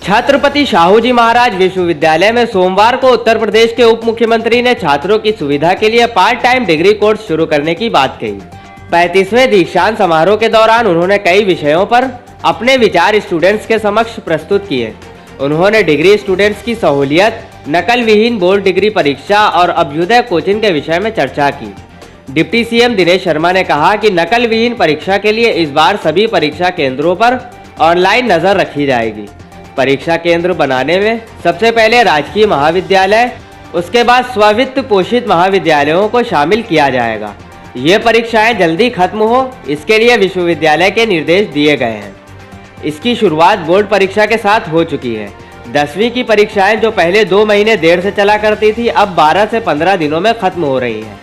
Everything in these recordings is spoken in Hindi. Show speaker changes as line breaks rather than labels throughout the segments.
छत्रपति शाहू जी महाराज विश्वविद्यालय में सोमवार को उत्तर प्रदेश के उप मुख्यमंत्री ने छात्रों की सुविधा के लिए पार्ट टाइम डिग्री कोर्स शुरू करने की बात कही। 35वें दीक्षांत समारोह के दौरान उन्होंने कई विषयों पर अपने विचार स्टूडेंट्स के समक्ष प्रस्तुत किए। उन्होंने डिग्री स्टूडेंट्स की सहूलियत, नकल विहीन बोर्ड डिग्री परीक्षा और अभ्युदय कोचिंग के विषय में चर्चा की। डिप्टी सीएम दिनेश शर्मा ने कहा कि नकल विहीन परीक्षा के लिए इस बार सभी परीक्षा केंद्रों पर ऑनलाइन नजर रखी जाएगी। परीक्षा केंद्र बनाने में सबसे पहले राजकीय महाविद्यालय, उसके बाद स्ववित्त पोषित महाविद्यालयों को शामिल किया जाएगा। ये परीक्षाएं जल्दी खत्म हो, इसके लिए विश्वविद्यालय के निर्देश दिए गए हैं। इसकी शुरुआत बोर्ड परीक्षा के साथ हो चुकी है। 10वीं की परीक्षाएं जो पहले 2 महीने देर से चला करती थी, अब 12 से 15 दिनों में खत्म हो रही हैं।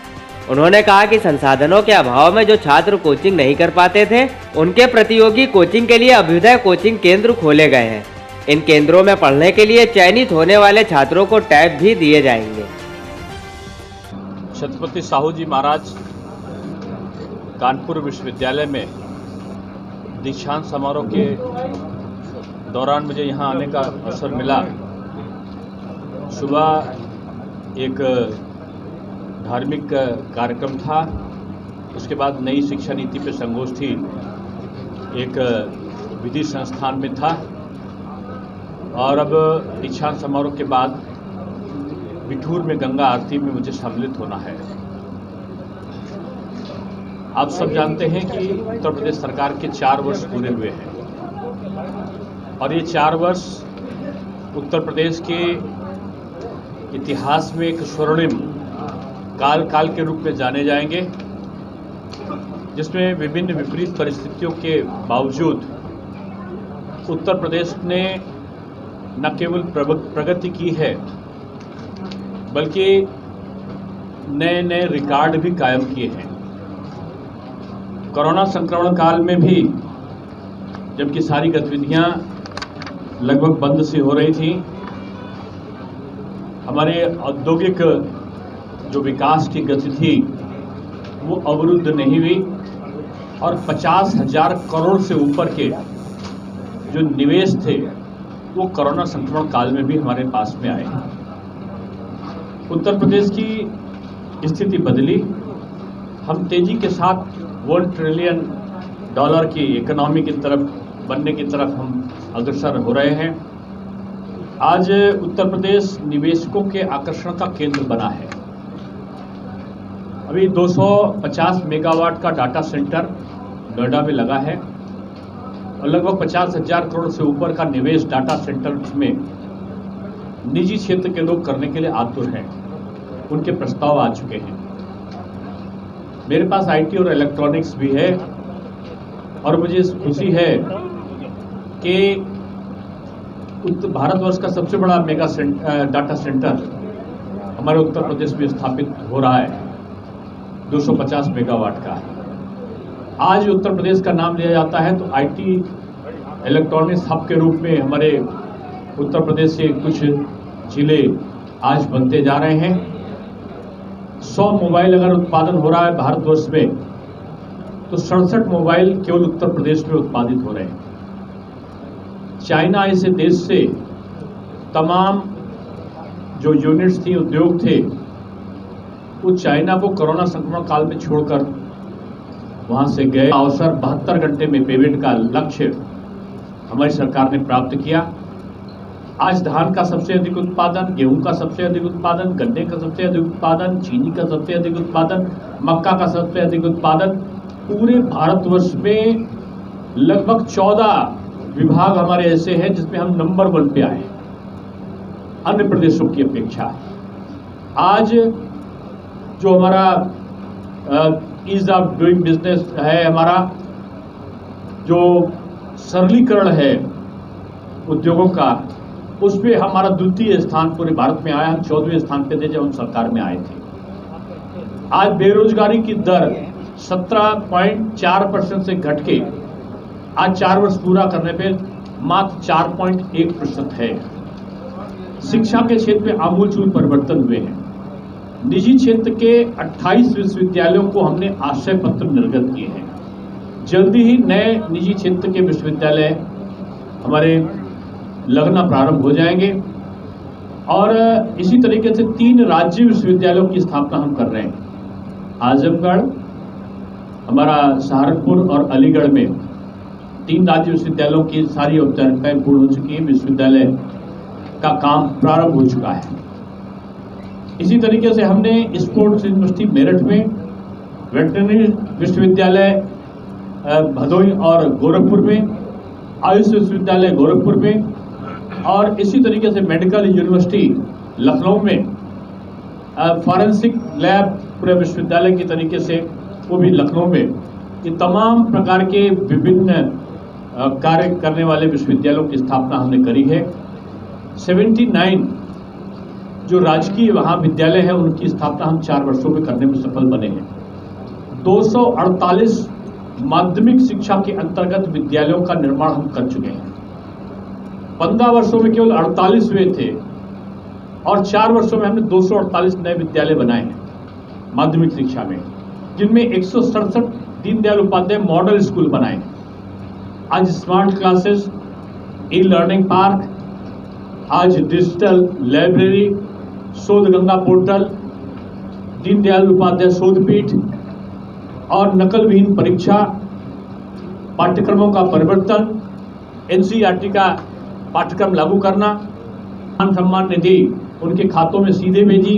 उन्होंने कहा कि संसाधनों के अभाव में जो छात्र कोचिंग नहीं कर पाते थे, उनके प्रतियोगी कोचिंग के लिए अभ्युदय कोचिंग केंद्र खोले गए हैं। इन केंद्रों में पढ़ने के लिए चयनित होने वाले छात्रों को टैब भी दिए जाएंगे।
छत्रपति शाहू जी महाराज कानपुर विश्वविद्यालय में दीक्षांत समारोह के दौरान मुझे यहाँ आने का अवसर मिला। सुबह एक धार्मिक कार्यक्रम था, उसके बाद नई शिक्षा नीति पर संगोष्ठी एक विधि संस्थान में था, और अब दीक्षांत समारोह के बाद बिठूर में गंगा आरती में मुझे सम्मिलित होना है। आप सब जानते हैं कि उत्तर प्रदेश सरकार के 4 वर्ष पूरे हुए हैं, और ये 4 वर्ष उत्तर प्रदेश के इतिहास में एक स्वर्णिम काल के रूप में जाने जाएंगे, जिसमें विभिन्न विपरीत परिस्थितियों के बावजूद उत्तर प्रदेश ने न केवल प्रगति की है, बल्कि नए नए रिकॉर्ड भी कायम किए हैं। कोरोना संक्रमण काल में भी, जबकि सारी गतिविधियां लगभग बंद सी हो रही थी, हमारे औद्योगिक जो विकास की गति थी वो अवरुद्ध नहीं हुई, और 50,000 करोड़ से ऊपर के जो निवेश थे वो कोरोना संक्रमण काल में भी हमारे पास में आए। उत्तर प्रदेश की स्थिति बदली, हम तेजी के साथ $1 ट्रिलियन की इकोनॉमी की तरफ बनने की तरफ हम अग्रसर हो रहे हैं। आज उत्तर प्रदेश निवेशकों के आकर्षण का केंद्र बना है। अभी 250 मेगावाट का डाटा सेंटर नोएडा में लगा है, और लगभग 50,000 करोड़ से ऊपर का निवेश डाटा सेंटर में निजी क्षेत्र के लोग करने के लिए आतुर हैं। उनके प्रस्ताव आ चुके हैं। मेरे पास आईटी और इलेक्ट्रॉनिक्स भी है, और मुझे खुशी है कि भारतवर्ष का सबसे बड़ा मेगा डाटा सेंटर हमारे उत्तर प्रदेश में स्थापित हो रहा है, 250 मेगावाट का। आज उत्तर प्रदेश का नाम लिया जाता है तो आईटी इलेक्ट्रॉनिक्स हब के रूप में हमारे उत्तर प्रदेश के कुछ जिले आज बनते जा रहे हैं। 100 मोबाइल अगर उत्पादन हो रहा है भारतवर्ष में, तो 67 मोबाइल केवल उत्तर प्रदेश में उत्पादित हो रहे हैं। चाइना ऐसे देश से तमाम जो यूनिट्स थी, उद्योग थे, वो चाइना को कोरोना संक्रमण काल में छोड़कर वहां से गए। अवसर 72 घंटे में पेमेंट का लक्ष्य हमारी सरकार ने प्राप्त किया। आज धान का सबसे अधिक उत्पादन, गेहूं का सबसे अधिक उत्पादन, गन्ने का सबसे अधिक उत्पादन, चीनी का सबसे अधिक उत्पादन, मक्का का सबसे अधिक उत्पादन, पूरे भारतवर्ष में लगभग 14 विभाग हमारे ऐसे हैं जिसमें हम नंबर 1 पे आए अन्य प्रदेशों की अपेक्षा। आज जो हमारा ईज ऑफ डूइंग बिजनेस है, हमारा जो सरलीकरण है उद्योगों का, उसमें हमारा द्वितीय स्थान पूरे भारत में आया। हम 14वें स्थान पे थे जब हम सरकार में आए थे। आज बेरोजगारी की दर 17.4% से घट के आज 4 वर्ष पूरा करने पे मात्र 4.1% है। शिक्षा के क्षेत्र में आमूलचूल परिवर्तन हुए हैं। निजी क्षेत्र के 28 विश्वविद्यालयों को हमने आश्रय पत्र निर्गत किए हैं। जल्दी ही नए निजी क्षेत्र के विश्वविद्यालय हमारे लगना प्रारंभ हो जाएंगे। और इसी तरीके से 3 राज्य विश्वविद्यालयों की स्थापना हम कर रहे हैं। आजमगढ़, हमारा सहारनपुर और अलीगढ़ में 3 राज्य विश्वविद्यालयों की सारी औपचारिकताएं पूर्ण हो चुकी है। विश्वविद्यालय का काम प्रारंभ हो चुका है। इसी तरीके से हमने स्पोर्ट्स यूनिवर्सिटी मेरठ में, वेटरनरी विश्वविद्यालय भदोही और गोरखपुर में, आयुष विश्वविद्यालय गोरखपुर में, और इसी तरीके से मेडिकल यूनिवर्सिटी लखनऊ में, फॉरेंसिक लैब पूरे विश्वविद्यालय की तरीके से वो भी लखनऊ में, ये तमाम प्रकार के विभिन्न कार्य करने वाले विश्वविद्यालयों की स्थापना हमने करी है। 79 जो राजकीय महाविद्यालय है उनकी स्थापना हम 4 वर्षों में करने में सफल बने हैं। 248 माध्यमिक शिक्षा के अंतर्गत विद्यालयों का निर्माण हम कर चुके हैं। 15 वर्षों में केवल 48 हुए थे और 4 वर्षों में हमने 248 नए विद्यालय बनाए हैं माध्यमिक शिक्षा में, जिनमें 167 दीनदयाल उपाध्याय मॉडल स्कूल बनाए हैं। आज smart classes, e learning park, आज डिजिटल लाइब्रेरी, शोध गंगा पोर्टल, दीनदयाल उपाध्याय शोधपीठ और नकल विहीन परीक्षा, पाठ्यक्रमों का परिवर्तन, एनसीईआरटी का पाठ्यक्रम लागू करना, किसान सम्मान निधि उनके खातों में सीधे भेजी।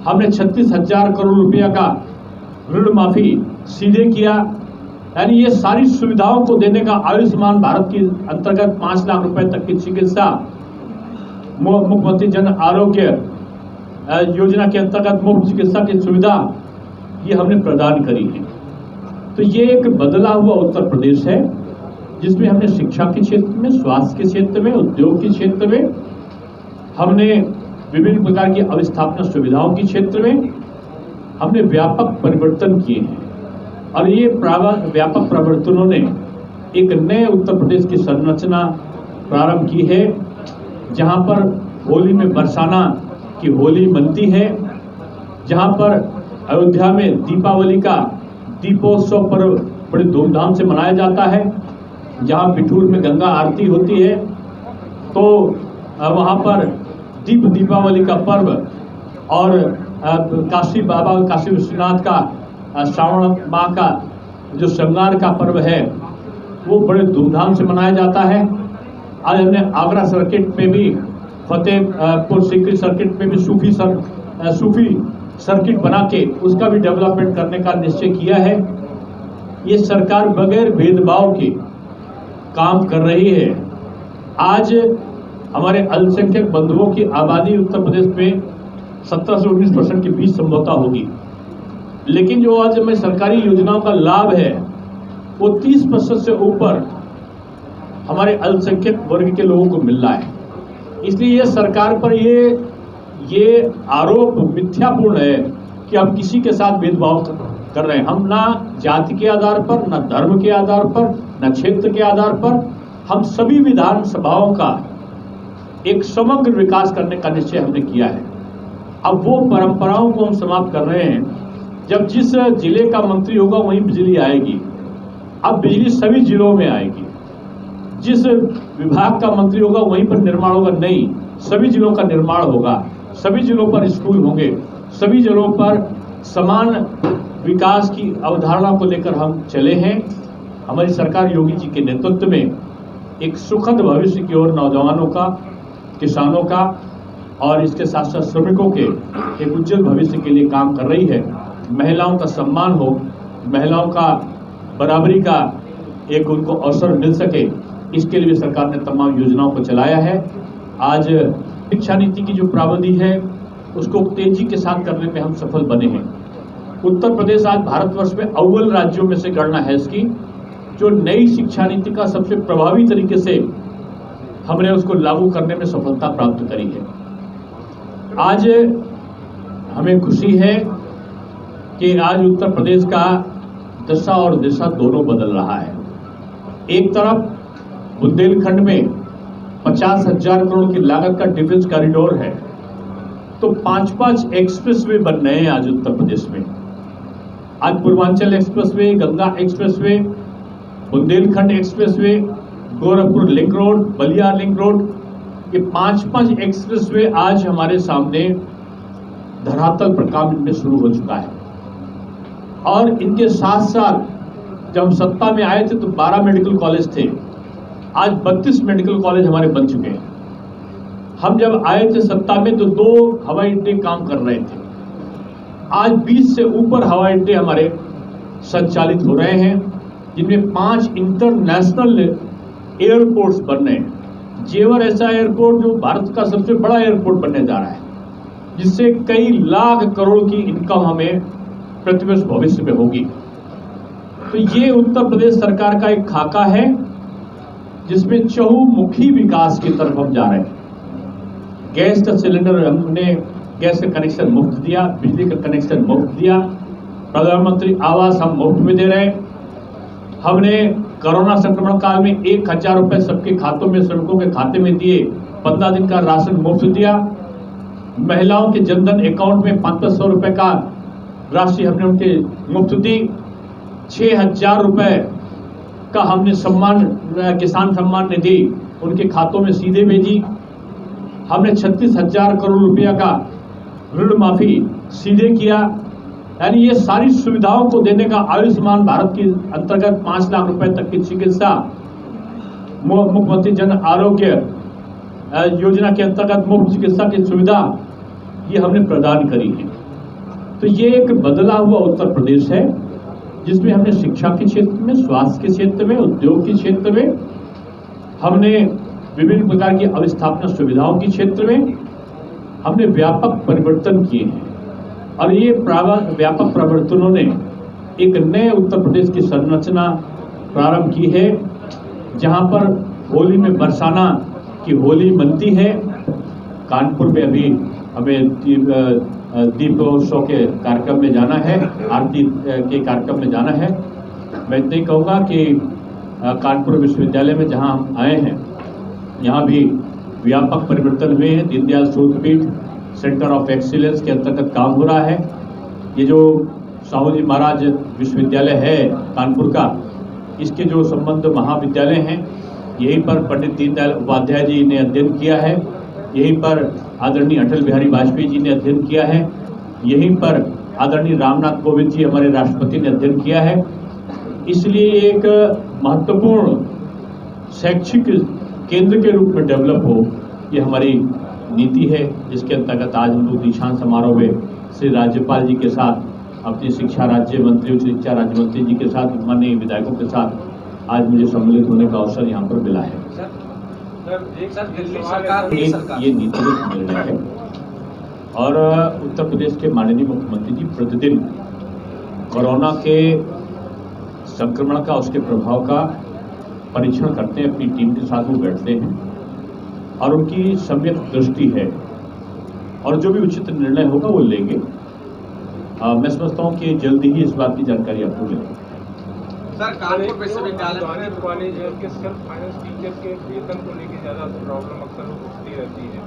हमने 36,000 करोड़ रुपया का ऋण माफी सीधे किया। यानी ये सारी सुविधाओं को देने का आयुष्मान भारत के अंतर्गत 5 लाख रुपए तक की चिकित्सा, मुख्यमंत्री जन आरोग्य योजना के अंतर्गत मुफ्त चिकित्सा की सुविधा ये हमने प्रदान करी है। तो ये एक बदला हुआ उत्तर प्रदेश है जिसमें हमने शिक्षा के क्षेत्र में, स्वास्थ्य के क्षेत्र में, उद्योग के क्षेत्र में, हमने विभिन्न प्रकार की अवस्थापना सुविधाओं के क्षेत्र में हमने व्यापक परिवर्तन किए हैं। और ये व्यापक परिवर्तनों ने एक नए उत्तर प्रदेश की संरचना प्रारंभ की है, जहां पर होली में बरसाना की होली मनती है, जहां पर अयोध्या में दीपावली का दीपोत्सव पर्व बड़े धूमधाम से मनाया जाता है, जहां बिठूर में गंगा आरती होती है, तो वहां पर दीपावली का पर्व और काशी बाबा काशी विश्वनाथ का श्रावण माह का जो श्रृंगार का पर्व है वो बड़े धूमधाम से मनाया जाता है। आज हमने आगरा सर्किट में भी, फतेहपुर सीकरी सर्किट में भी सूफी सर्किट बना के उसका भी डेवलपमेंट करने का निश्चय किया है। ये सरकार बगैर भेदभाव के काम कर रही है। आज हमारे अल्पसंख्यक बंधुओं की आबादी उत्तर प्रदेश में 17 से 19% के बीच संभवतः होगी, लेकिन जो आज हमें सरकारी योजनाओं का लाभ है वो 30% से ऊपर हमारे अल्पसंख्यक वर्ग के लोगों को मिल रहा है। इसलिए ये सरकार पर ये आरोप मिथ्यापूर्ण है कि हम किसी के साथ भेदभाव कर रहे हैं। हम ना जाति के आधार पर, ना धर्म के आधार पर, ना क्षेत्र के आधार पर, हम सभी विधानसभाओं का एक समग्र विकास करने का निश्चय हमने किया है। अब वो परंपराओं को हम समाप्त कर रहे हैं। जब जिस जिले का मंत्री होगा वहीं बिजली आएगी, अब बिजली सभी जिलों में आएगी। जिस विभाग का मंत्री होगा वहीं पर निर्माण होगा, नहीं, सभी जिलों का निर्माण होगा, सभी जिलों पर स्कूल होंगे, सभी जिलों पर समान विकास की अवधारणा को लेकर हम चले हैं। हमारी सरकार योगी जी के नेतृत्व में एक सुखद भविष्य की ओर नौजवानों का, किसानों का और इसके साथ साथ श्रमिकों के एक उज्जवल भविष्य के लिए काम कर रही है। महिलाओं का सम्मान हो, महिलाओं का बराबरी का एक उनको अवसर मिल सके, इसके लिए सरकार ने तमाम योजनाओं को चलाया है। आज शिक्षा नीति की जो प्रावधान है उसको तेजी के साथ करने में हम सफल बने हैं। उत्तर प्रदेश आज भारतवर्ष में अव्वल राज्यों में से गणना है इसकी, जो नई शिक्षा नीति का सबसे प्रभावी तरीके से हमने उसको लागू करने में सफलता प्राप्त करी है। आज हमें खुशी है कि आज उत्तर प्रदेश का दशा और दिशा दोनों बदल रहा है। एक तरफ बुंदेलखंड में 50,000 करोड़ की लागत का डिफेंस कॉरिडोर है, तो 5-5 एक्सप्रेसवे बन रहे हैं आज उत्तर प्रदेश में। आज Purvanchal expressway, Ganga expressway, Bundelkhand expressway, Gorakhpur link road, Ballia link road, ये 5 एक्सप्रेसवे आज हमारे सामने धरातल पर काम इनमें शुरू हो चुका है। और इनके साथ साथ जब हम सत्ता में आए थे तो 12 मेडिकल कॉलेज थे, आज 32 मेडिकल कॉलेज हमारे बन चुके हैं। हम जब आए थे सत्ता में तो 2 हवाई अड्डे काम कर रहे थे, आज 20 से ऊपर हवाई अड्डे हमारे संचालित हो रहे हैं, जिनमें 5 इंटरनेशनल एयरपोर्ट्स बन रहे हैं। जेवर ऐसा एयरपोर्ट जो भारत का सबसे बड़ा एयरपोर्ट बनने जा रहा है, जिससे कई लाख करोड़ की इनकम हमें प्रतिवर्ष भविष्य में होगी। तो ये उत्तर प्रदेश सरकार का एक खाका है जिसमें चहुमुखी विकास की तरफ हम जा रहे हैं। गैस का सिलेंडर हमने गैस का कनेक्शन मुफ्त दिया, बिजली का कनेक्शन मुफ्त दिया, प्रधानमंत्री आवास हम मुफ्त में दे रहे हैं। हमने कोरोना संक्रमण काल में 1000 रुपए सबके खातों में, श्रमिकों के खाते में दिए, 15 दिन का राशन मुफ्त दिया। महिलाओं के जनधन अकाउंट में 500 रुपए का राशि हमने उनके मुफ्त दी। 6000 रुपए का हमने किसान सम्मान निधि उनके खातों में सीधे भेजी। हमने 36,000 करोड़ रुपया का ऋण माफी सीधे किया। यानी ये सारी सुविधाओं को देने का, आयुष्मान भारत के अंतर्गत 5 लाख रुपए तक की चिकित्सा, मुख्यमंत्री जन आरोग्य योजना के अंतर्गत मुफ्त चिकित्सा की सुविधा, ये हमने प्रदान करी है। तो ये एक बदला हुआ उत्तर प्रदेश है जिसमें हमने शिक्षा के क्षेत्र में, स्वास्थ्य के क्षेत्र में, उद्योग के क्षेत्र में, हमने विभिन्न प्रकार की अवस्थापना सुविधाओं के क्षेत्र में हमने व्यापक परिवर्तन किए हैं। और ये व्यापक परिवर्तनों ने एक नए उत्तर प्रदेश की संरचना प्रारंभ की है, जहां पर होली में बरसाना की होली मनती है। कानपुर में अभी हमें दीपोत्सव के कार्यक्रम में जाना है, आरती के कार्यक्रम में जाना है। मैं इतना ही कहूँगा कि कानपुर विश्वविद्यालय में जहाँ हम आए हैं, यहाँ भी व्यापक परिवर्तन हुए हैं। दीनदयाल शोधपीठ सेंटर ऑफ एक्सीलेंस के अंतर्गत काम हो रहा है। ये जो साहू जी महाराज विश्वविद्यालय है कानपुर का, इसके जो संबद्ध महाविद्यालय हैं, यहीं पर पंडित दीनदयाल उपाध्याय जी ने अध्ययन किया है, यहीं पर आदरणीय अटल बिहारी वाजपेयी जी ने अध्ययन किया है, यहीं पर आदरणीय रामनाथ कोविंद जी हमारे राष्ट्रपति ने अध्ययन किया है। इसलिए एक महत्वपूर्ण शैक्षिक केंद्र के रूप में डेवलप हो, ये हमारी नीति है, जिसके अंतर्गत आज हम लोग दीक्षांत समारोह में श्री राज्यपाल जी के साथ, अपने शिक्षा राज्य मंत्री, उच्च शिक्षा राज्य मंत्री जी के साथ, माननीय विधायकों के साथ आज मुझे सम्मिलित होने का अवसर यहाँ पर मिला है। ये नीतिगत निर्णय है और उत्तर प्रदेश के माननीय मुख्यमंत्री जी प्रतिदिन कोरोना के संक्रमण का, उसके प्रभाव का परीक्षण करते हैं, अपनी टीम के साथ वो बैठते हैं और उनकी सम्यक दृष्टि है और जो भी उचित निर्णय होगा वो लेंगे। मैं समझता हूँ कि जल्दी ही इस बात की जानकारी आपको मिलेगी।
सर, कानपुर विश्वविद्यालय कॉलेज के सिर्फ फाइनेंस टीचर के वेतन को लेकर ज्यादा प्रॉब्लम अक्सर उठती रहती है,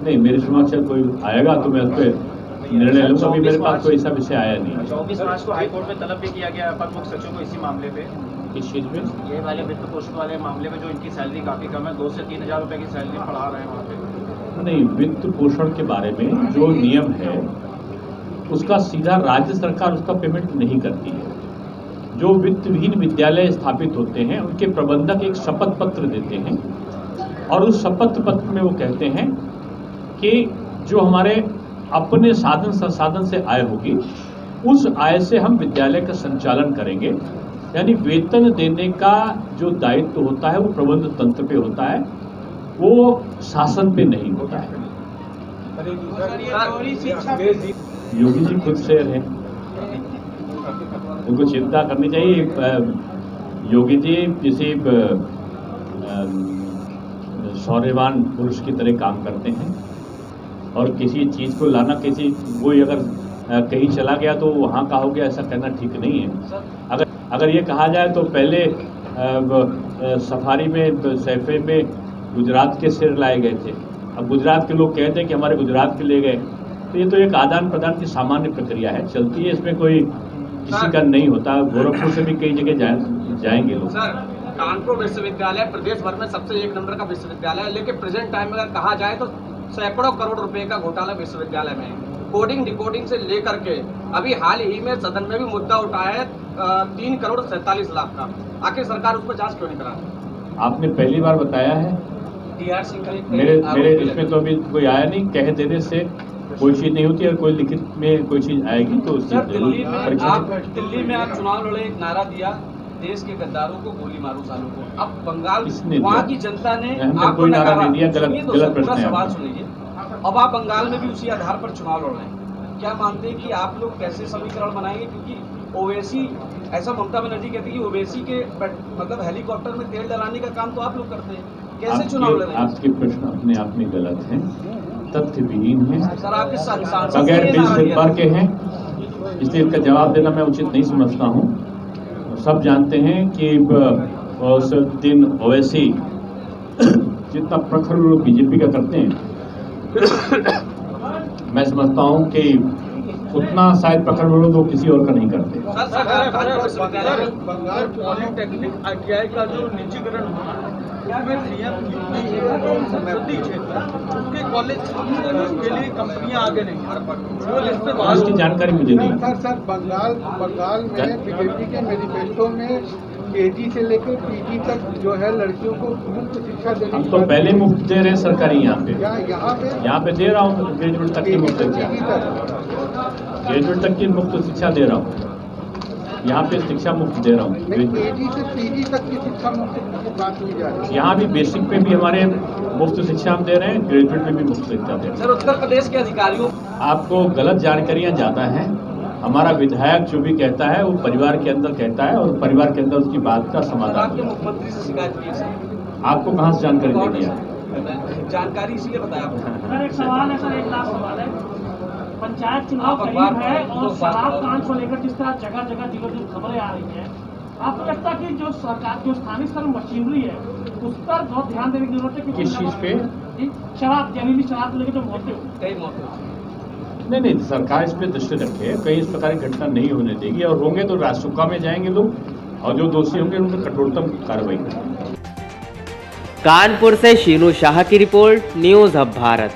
नहीं, मेरे समक्ष कोई आएगा तो मैं उस पर निर्णय लूंगा। अभी मेरे पास कोई ऐसा विषय आया नहीं।
24 मार्च को हाईकोर्ट में तलब भी किया गया अपर मुख्य सचिव को इसी मामले पे।
किस चीज में?
ये वाले वित्त पोषण वाले मामले में जो इनकी सैलरी काफी कम है, 2 से 3 हजार रुपए की सैलरी पढ़ा रहे हैं वहाँ पे।
नहीं, वित्त पोषण के बारे में जो नियम है उसका सीधा राज्य सरकार उसका पेमेंट नहीं करती है। जो वित्तविहीन विद्यालय स्थापित होते हैं उनके प्रबंधक एक शपथ पत्र देते हैं और उस शपथ पत्र में वो कहते हैं कि जो हमारे अपने साधन संसाधन से आय होगी, उस आय से हम विद्यालय का संचालन करेंगे। यानी वेतन देने का जो दायित्व होता है वो प्रबंध तंत्र पे होता है, वो शासन पे नहीं होता है। योगी जी खुद शेर हैं, उनको चिंता करनी चाहिए। योगी जी किसी शौर्यवान पुरुष की तरह काम करते हैं और किसी चीज़ को लाना, किसी कोई अगर कहीं चला गया तो वहाँ का हो गया, ऐसा कहना ठीक नहीं है। अगर ये कहा जाए तो पहले सफारी में, सैफे में गुजरात के शेर लाए गए थे, अब गुजरात के लोग कहते हैं कि हमारे गुजरात के ले गए। तो ये तो एक आदान प्रदान की सामान्य प्रक्रिया है, चलती है, इसमें कोई किसी का नहीं होता। गोरखपुर से भी कई जगह जाएंगे लोग।
कानपुर विश्वविद्यालय प्रदेश भर में सबसे एक नंबर का विश्वविद्यालय है, लेकिन प्रेजेंट टाइम में अगर कहा जाए तो सैकड़ों करोड़ रुपए का घोटाला विश्वविद्यालय में है। कोडिंग डिकोडिंग से लेकर के अभी हाल ही में सदन में भी मुद्दा उठाया है 3 करोड़ 47 लाख का। आखिर सरकार उस पर जांच क्यों नहीं करा रही?
आपने पहली बार बताया है।
DRC का
मेरे इसमें तो अभी कोई आया नहीं। कह देने से कोई चीज नहीं होती, और कोई लिखित में कोई चीज आएगी तो उसकी
दिल्ली में आप
परीक्षा।
चुनाव लड़े, एक नारा दिया, देश के गद्दारों को गोली मारो सालों को। अब बंगाल
किसने
वहाँ
दिया?
की जनता ने
हमने
आपको
कोई नारा
नकारा।
नहीं दिया। गलत
सुनिए तो
गलत
पूरा
प्रश्न है
सवाल
आपका।
सुनिए। अब आप बंगाल में भी उसी आधार पर चुनाव लड़ रहे हैं। क्या मानते हैं कि आप लोग कैसे समीकरण बनाएंगे? क्योंकि ओवैसी, ऐसा ममता बनर्जी कहती है कि ओवैसी के मतलब हेलीकॉप्टर में तेल डलाने का काम तो आप लोग करते हैं, कैसे चुनाव लड़ रहे हैं?
आपके प्रश्न अपने आप में गलत हैं, तथ्य विहीन हैं,
सर आपके सांसद
बगैर
ये
बिल
नारा
से
दिया
पर के हैं, इसलिए इसका जवाब देना मैं उचित नहीं समझता हूँ। सब जानते हैं कि उस दिन ओवैसी जितना प्रखर विरोध बीजेपी का करते हैं, मैं समझता हूँ कि उतना शायद प्रखर विरोध वो किसी और का नहीं करते।
बंगाल पॉलिटेक्निक ITI का जो निजीकरण होना है, उसमें सीएम संसदीय क्षेत्र उसके कॉलेज के लिए कंपनियां आगे नहीं आ रही।
इसकी जानकारी मुझे नहीं।
सर बंगाल में बीजेपी के मैनिफेस्टो में KG से लेकर PG तक जो है लड़कियों को मुफ्त शिक्षा देने
हम तो पहले मुफ्त दे रहे हैं सरकारी
यहाँ
पे दे रहा हूँ। ग्रेजुएट तक की मुफ्त शिक्षा, ग्रेजुएट तक की मुफ्त शिक्षा दे रहा हूँ। यहाँ पे शिक्षा मुफ्त दे रहा हूँ।
KG से PG तक की शिक्षा मुफ्त की बात की जा रही है।
यहाँ भी बेसिक पे भी हमारे मुफ्त शिक्षा हम दे रहे हैं, ग्रेजुएट में भी मुफ्त शिक्षा दे रहे हैं।
सर उत्तर प्रदेश के अधिकारियों
आपको गलत जानकारियाँ ज़्यादा हैं। हमारा विधायक जो भी कहता है वो परिवार के अंदर कहता है, और परिवार के अंदर उसकी बात का समाधान
आपके
होता है।
मुख्यमंत्री से शिकायत की है सर?
आपको कहाँ से जानकारी दे दिया?
जानकारी इसीलिए बताया आपको।
सर एक सवाल है, सर एक लास्ट सवाल है। पंचायत चुनाव करीब है और शराब कांड को लेकर जिस तरह जगह जगह जो खबरें आ रही हैं, आपको लगता है कि जो सरकार जो स्थानीय स्तर मशीनरी है उस पर बहुत ध्यान देने की जरूरत है?
किस चीज़ पे?
शराब, जहरीली शराब को लेकर जो मौतें हुई,
कई मौतें हुई।
नहीं, सरकार इस पे दृष्टि रखे, कहीं इस प्रकार की घटना नहीं होने देगी, और होंगे तो राजसुका में जाएंगे लोग, और जो दोषी होंगे उन पर कठोरतम कार्रवाई करेंगे।
कानपुर से शीनू शाह की रिपोर्ट, न्यूज़ हब भारत।